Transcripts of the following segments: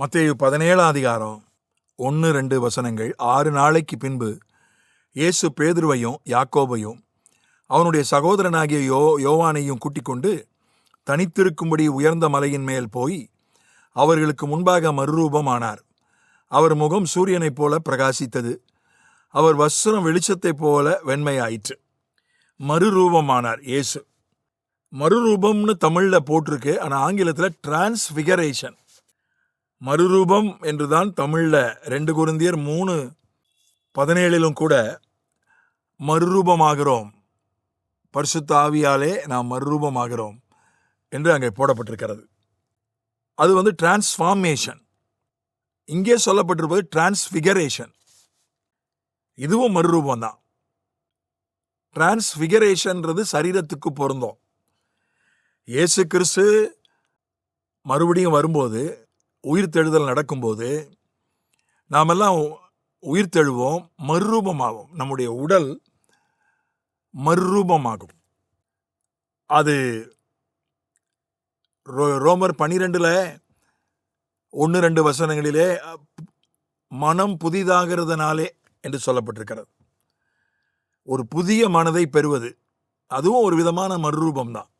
மத்தேயு 17ஆம் அதிகாரம் 1-2 வசனங்கள். 6 நாளைக்கு பின்பு இயேசு பேதுருவையும் யாக்கோபையும் அவனுடைய சகோதரனாகிய யோவானையும் கூட்டிக் கொண்டு தனித்திருக்கும்படி உயர்ந்த மலையின் மேல் போய் அவர்களுக்கு முன்பாக மறுரூபமானார். அவர் முகம் சூரியனைப் போல பிரகாசித்தது. அவர் வஸ்திரம் வெளிச்சத்தைப் போல வெண்மையாயிற்று. மறுரூபமானார் இயேசு. மறுரூபம்னு தமிழ்ல போட்டிருக்கு, ஆனால் ஆங்கிலத்தில் டிரான்ஸ்ஃபிகரேஷன். மறுரூபம் என்றுதான் தமிழ்ல 2 கொரிந்தியர் 3:17 கூட மறுரூபமாகிறோம், பரிசுத்த ஆவியாலே நாம் மறுரூபமாகிறோம் என்று அங்கே போடப்பட்டிருக்கிறது. அது டிரான்ஸ்ஃபார்மேஷன். இங்கே சொல்லப்பட்டிருப்பது டிரான்ஸ்ஃபிகரேஷன். இதுவும் மறுரூபம் தான். டிரான்ஸ்ஃபிகரேஷன்றது சரீரத்துக்கு பொருந்தும். இயேசு கிறிஸ்து மறுபடியும் வரும்போது, உயிர்த்தெழுதல் நடக்கும்போது நாமெல்லாம் உயிர்த்தெழுவோம், மறுரூபமாகும். நம்முடைய உடல் மறுரூபமாகும். அது ரோமர் 12:1-2 வசனங்களிலே மனம் புதிதாகிறதுனாலே என்று சொல்லப்பட்டிருக்கிறது. ஒரு புதிய மனதை பெறுவது, அதுவும் ஒரு விதமான மறுரூபம்தான்.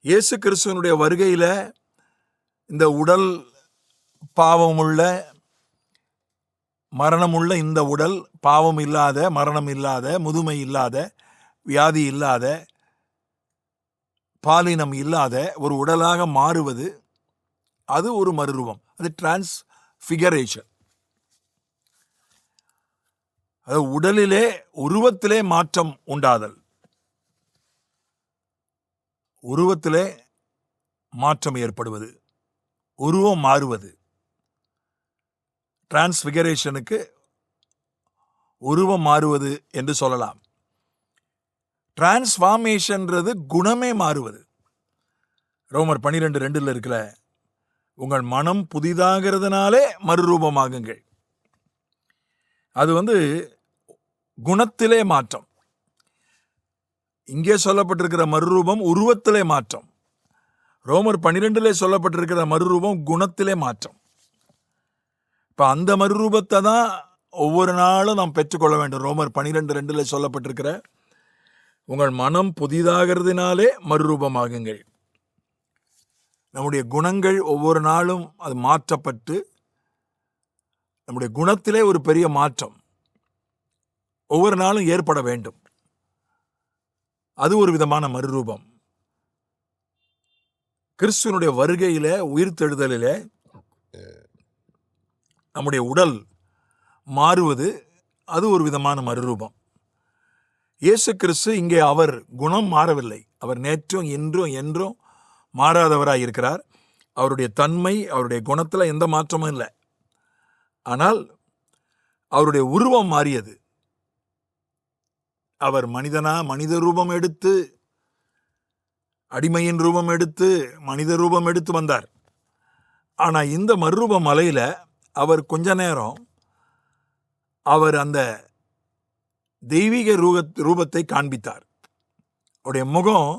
இயேசு கிறிஸ்துவனுடைய வருகையில் இந்த உடல் பாவமுள்ள மரணமுள்ள இந்த உடல் பாவம் இல்லாத, மரணம் இல்லாத, முதுமை இல்லாத, வியாதி இல்லாத, பாலினம் இல்லாத ஒரு உடலாக மாறுவது, அது ஒரு மறுரூபம். அது டிரான்ஸ்ஃபிகரேஷன். அது உடலிலே உருவத்திலே மாற்றம் உண்டாதல். உருவத்திலே மாற்றம் ஏற்படுவது, உருவம் மாறுவது. டிரான்ஸ்ஃபிகரேஷனுக்கு உருவம் மாறுவது என்று சொல்லலாம். டிரான்ஸ்ஃபார்மேஷன்றது குணமே மாறுவது. ரோமர் 12:2 இருக்கிற உங்கள் மனம் புதிதாகிறதுனாலே மறுரூபமாகுங்கள். அது குணத்திலே மாற்றம். இங்கே சொல்லப்பட்டிருக்கிற மறுரூபம் உருவத்திலே மாற்றம். ரோமர் 12 சொல்லப்பட்டிருக்கிற மறுரூபம் குணத்திலே மாற்றம். இப்போ அந்த மறுரூபத்தை தான் ஒவ்வொரு நாளும் நாம் பெற்றுக்கொள்ள வேண்டும். ரோமர் 12:2 சொல்லப்பட்டிருக்கிற உங்கள் மனம் புதிதாகிறதுனாலே மறுரூபமாகுங்கள். நம்முடைய குணங்கள் ஒவ்வொரு நாளும் அது மாற்றப்பட்டு, நம்முடைய குணத்திலே ஒரு பெரிய மாற்றம் ஒவ்வொரு நாளும் ஏற்பட வேண்டும். அது ஒரு விதமான மறுரூபம். கிறிஸ்துவனுடைய வருகையில, உயிர்த்தெழுதலில நம்முடைய உடல் மாறுவது, அது ஒரு விதமான மறுரூபம். இயேசு கிறிஸ்து இங்கே அவர் குணம் மாறவில்லை. அவர் நேற்றும் இன்றும் என்றும் மாறாதவராய் இருக்கிறார். அவருடைய தன்மை, அவருடைய குணத்தில் எந்த மாற்றமும் இல்லை. ஆனால் அவருடைய உருவம் மாறியது. அவர் மனித ரூபம் எடுத்து, அடிமையின் ரூபம் எடுத்து, மனித ரூபம் எடுத்து வந்தார். ஆனால் இந்த மறுரூப மலையில அவர் கொஞ்ச நேரம் அவர் அந்த தெய்வீக ரூபத்தை காண்பித்தார். அவருடைய முகம்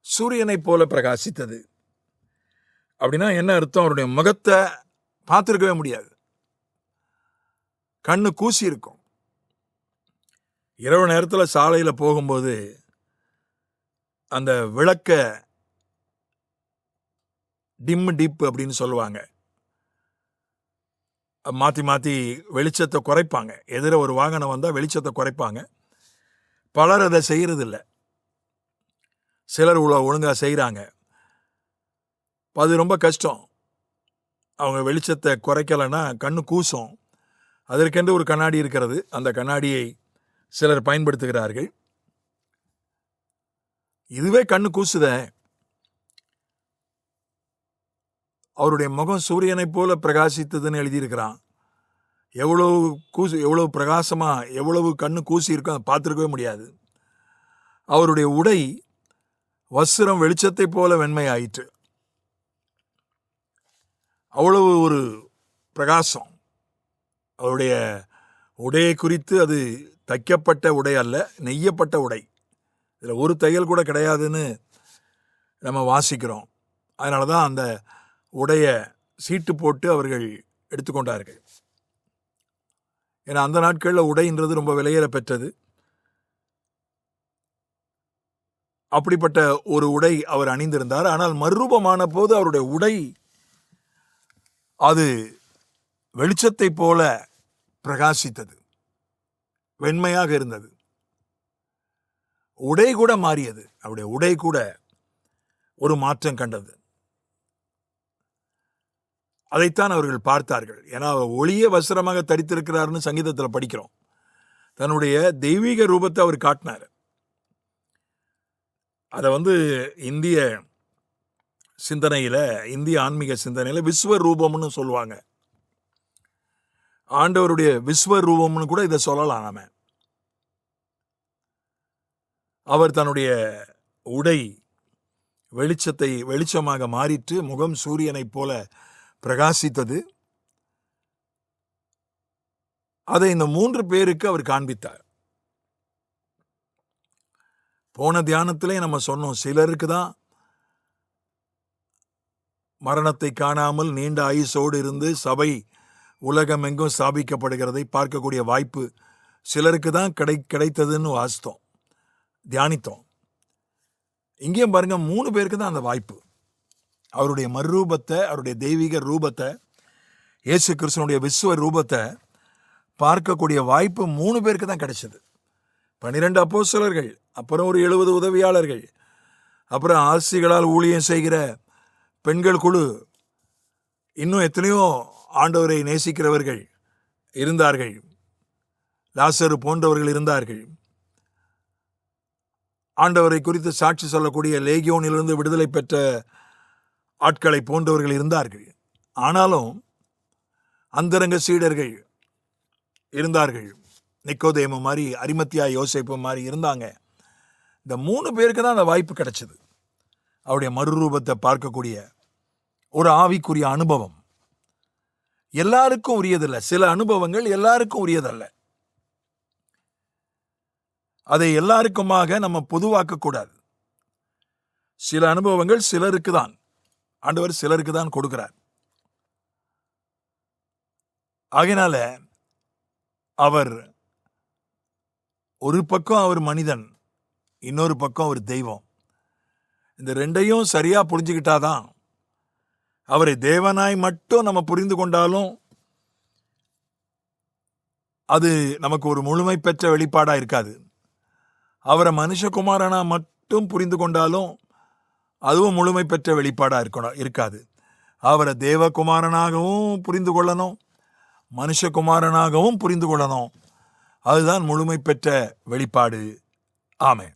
சூரியனைப் போல பிரகாசித்தது. அப்படின்னா என்ன அர்த்தம்? அவருடைய முகத்தை பார்த்துருக்கவே முடியாது. கண்ணு கூசி இருக்கும். இரவு நேரத்தில் சாலையில் போகும்போது அந்த விளக்க டிப் அப்படின்னு சொல்லுவாங்க, மாற்றி மாற்றி வெளிச்சத்தை குறைப்பாங்க. எதிர ஒரு வாகனம் வந்தால் வெளிச்சத்தை குறைப்பாங்க. பலர் அதை செய்கிறதில்ல, சிலர் ஒழுங்காக செய்கிறாங்க. அது ரொம்ப கஷ்டம். அவங்க வெளிச்சத்தை குறைக்கலைன்னா கண்ணு கூசும். அதற்கென்று ஒரு கண்ணாடி இருக்கிறது. அந்த கண்ணாடியை சிலர் பயன்படுத்துகிறார்கள். இதுவே கண்ணு கூசுத. அவருடைய முகம் சூரியனைப் போல பிரகாசித்ததுன்னு எழுதியிருக்கிறான். எவ்வளவு பிரகாசமா, எவ்வளவு கண்ணு கூசி இருக்கும், அதை பார்த்துருக்கவே முடியாது. அவருடைய உடை வஸ்திரம் வெளிச்சத்தை போல வெண்மையாயிற்று. அவ்வளவு ஒரு பிரகாசம். அவருடைய உடையை குறித்து அது தைக்கப்பட்ட உடை அல்ல, நெய்யப்பட்ட உடை. இதில் ஒரு தையல் கூட கிடையாதுன்னு நம்ம வாசிக்கிறோம். அதனால தான் அந்த உடைய சீட்டு போட்டு அவர்கள் எடுத்துக்கொண்டார்கள். ஏன்னா அந்த நாட்களில் உடைன்றது ரொம்ப விலையேற பெற்றது. அப்படிப்பட்ட ஒரு உடை அவர் அணிந்திருந்தார். ஆனால் மறுரூபமான போது அவருடைய உடை அது வெளிச்சத்தை போல பிரகாசித்தது, வெண்மையாக இருந்தது. உடை கூட மாறியது, அவருடைய உடை கூட ஒரு மாற்றம் கண்டது. அதைத்தான் அவர்கள் பார்த்தார்கள். ஏன்னா ஒளிய வஸ்திரமாக தரித்திருக்கிறார்னு சங்கீதத்தில் படிக்கிறோம். தன்னுடைய தெய்வீக ரூபத்தை அவர் காட்டினார். அதை இந்திய சிந்தனையில, இந்திய ஆன்மீக சிந்தனையில விஸ்வரூபம்னு சொல்லுவாங்க. ஆண்டவருடைய விஸ்வரூபம்னு கூட இதை சொல்லலாம். நாம அவர் தன்னுடைய உடை வெளிச்சமாக மாறிட்டு முகம் சூரியனைப் போல பிரகாசித்தது. அதை இந்த 3 பேருக்கு அவர் காண்பித்தார். போன தியானத்திலே நம்ம சொன்னோம், சிலருக்கு தான் மரணத்தை காணாமல் நீண்ட ஆயுசோடு இருந்து சபை உலகம் எங்கும் ஸ்தாபிக்கப்படுகிறதை பார்க்கக்கூடிய வாய்ப்பு சிலருக்கு தான் கிடைத்ததுன்னு வாசித்தோம், தியானித்தோம். இங்கேயும் பாருங்க, 3 பேருக்கு தான் அந்த வாய்ப்பு. அவருடைய மறுரூபத்தை, அவருடைய தெய்வீக ரூபத்தை, இயேசு கிறிஸ்துவனுடைய விஸ்வ ரூபத்தை பார்க்கக்கூடிய வாய்ப்பு 3 பேருக்கு தான் கிடைச்சது. 12 அப்போஸ்தலர்கள், அப்புறம் ஒரு 70 உதவியாளர்கள், அப்புறம் ஆசிகளால் ஊழியம் செய்கிற பெண்கள் குழு, இன்னும் எத்தனையோ ஆண்டவரை நேசிக்கிறவர்கள் இருந்தார்கள். லாசரு போன்றவர்கள் இருந்தார்கள். ஆண்டவரை குறித்து சாட்சி சொல்லக்கூடிய லேகியோனிலிருந்து விடுதலை பெற்ற ஆட்களை போன்றவர்கள் இருந்தார்கள். ஆனாலும் அந்தரங்க சீடர்கள் இருந்தார்கள். நிக்கோதேமு மாதிரி, அரிமத்தியா யோசேப்பு மாதிரி இருந்தாங்க. இந்த 3 பேருக்கு தான் அந்த வாய்ப்பு கிடைச்சது, அவருடைய மறுரூபத்தை பார்க்கக்கூடிய ஒரு ஆவிக்குரிய அனுபவம். எல்லாருக்கும் உரியதில்லை. சில அனுபவங்கள் எல்லாருக்கும் உரியதல்ல. அதை எல்லாருக்குமாக நம்ம பொதுவாக்க கூடாது. சில அனுபவங்கள் சிலருக்கு தான், ஆண்டவர் சிலருக்கு தான் கொடுக்கிறார். ஆகையினால அவர் ஒரு பக்கம் அவர் மனிதன், இன்னொரு பக்கம் அவர் தெய்வம். இந்த 2ஐயும் சரியா புரிஞ்சுக்கிட்டாதான், அவரை தேவனாய் மட்டும் நம்ம புரிந்து கொண்டாலும் அது நமக்கு ஒரு முழுமை பெற்ற வெளிப்பாடா இருக்காது. அவரை மனுஷகுமாரனா மட்டும் புரிந்து கொண்டாலும் அதுவும் முழுமை பெற்ற வெளிப்பாடா இருக்காது. அவரை தேவகுமாரனாகவும் புரிந்து கொள்ளணும், மனுஷகுமாரனாகவும் புரிந்து கொள்ளணும். அதுதான் முழுமை பெற்ற வெளிப்பாடு. ஆமென்.